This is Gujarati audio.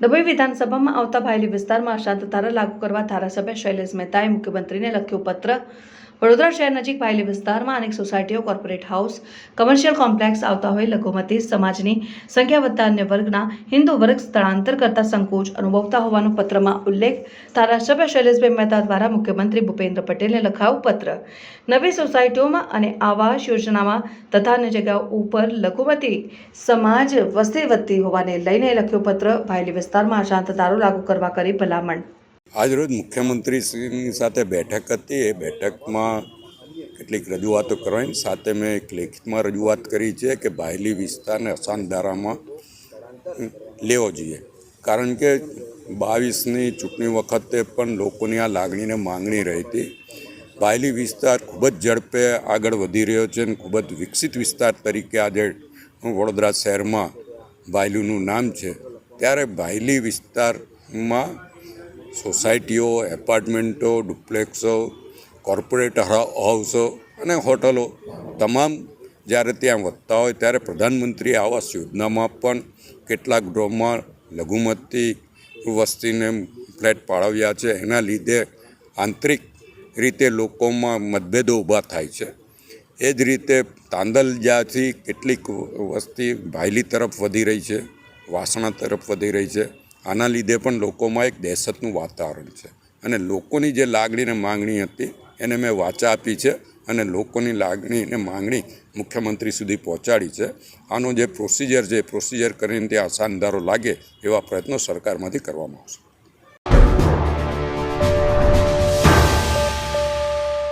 ડભોઈ વિધાનસભામાં આવતા ભાયલી વિસ્તારમાં અશાંત ધારા લાગુ કરવા ધારાસભ્ય શૈલેષ મહેતાએ મુખ્યમંત્રીને લખ્યો પત્ર। વડોદરા શહેર નજીક ભાયલી વિસ્તારમાં અનેક સોસાયટીઓ, કોર્પોરેટ હાઉસ, કમર્શિયલ કોમ્પ્લેક્સ આવતા હોય લઘુમતી સમાજની સંખ્યા વધતા અન્ય વર્ગના હિન્દુ વર્ગ સ્થળાંતર કરતા સંકોચ અનુભવતા હોવાનો પત્રમાં ઉલ્લેખ। ધારાસભ્ય શૈલેષભાઈ મહેતા દ્વારા મુખ્યમંત્રી ભૂપેન્દ્ર પટેલને લખાયું પત્ર। નવી સોસાયટીઓમાં અને આવાસ યોજનામાં તથા અન્ય જગ્યાઓ ઉપર લઘુમતી સમાજ વસ્તી વધતી હોવાને લઈને લખ્યો પત્ર। ભાયલી વિસ્તારમાં અશાંત ધારો લાગુ કરવા કરી ભલામણ। આજરોજ મુખ્યમંત્રીશ્રીની સાથે બેઠક હતી। એ બેઠકમાં કેટલીક રજૂઆતો કરવાની સાથે મેં એક લેખિતમાં રજૂઆત કરી છે કે ભાયલી વિસ્તારને અશાંત ધારામાં લેવો જોઈએ, કારણ કે 22ની ચૂંટણી વખતે પણ લોકોની આ લાગણીને માંગણી રહી હતી। ભાયલી વિસ્તાર ખૂબ જ ઝડપે આગળ વધી રહ્યો છે અને ખૂબ જ વિકસિત વિસ્તાર તરીકે આજે વડોદરા શહેરમાં ભાયલીનું નામ છે। ત્યારે ભાયલી વિસ્તારમાં સોસાયટીઓ, એપાર્ટમેન્ટો, ડુપ્લેક્સો, કોર્પોરેટ હાઉસો અને હોટલો તમામ જ્યારે ત્યાં વધતા હોય ત્યારે પ્રધાનમંત્રી આવાસ યોજનામાં પણ કેટલાક ડ્રોમાં લઘુમતી વસ્તીને ફ્લેટ ફાળવ્યા છે। એના લીધે આંતરિક રીતે લોકોમાં મતભેદો ઊભા થાય છે। એ જ રીતે તાંદલજાથી કેટલીક વસ્તી ભાયલી તરફ વધી રહી છે, વાસણા તરફ વધી રહી છે। આના લીધે પણ લોકોમાં એક દહેશતનું વાતાવરણ છે અને લોકોની જે લાગણીને માંગણી હતી એને મેં વાચા આપી છે અને લોકોની લાગણીને માંગણી મુખ્યમંત્રી સુધી પહોંચાડી છે। આનો જે પ્રોસિજર છે એ પ્રોસિજર કરીને ત્યાં અશાંત ધારો લાગે એવા પ્રયત્નો સરકારમાંથી કરવામાં આવશે।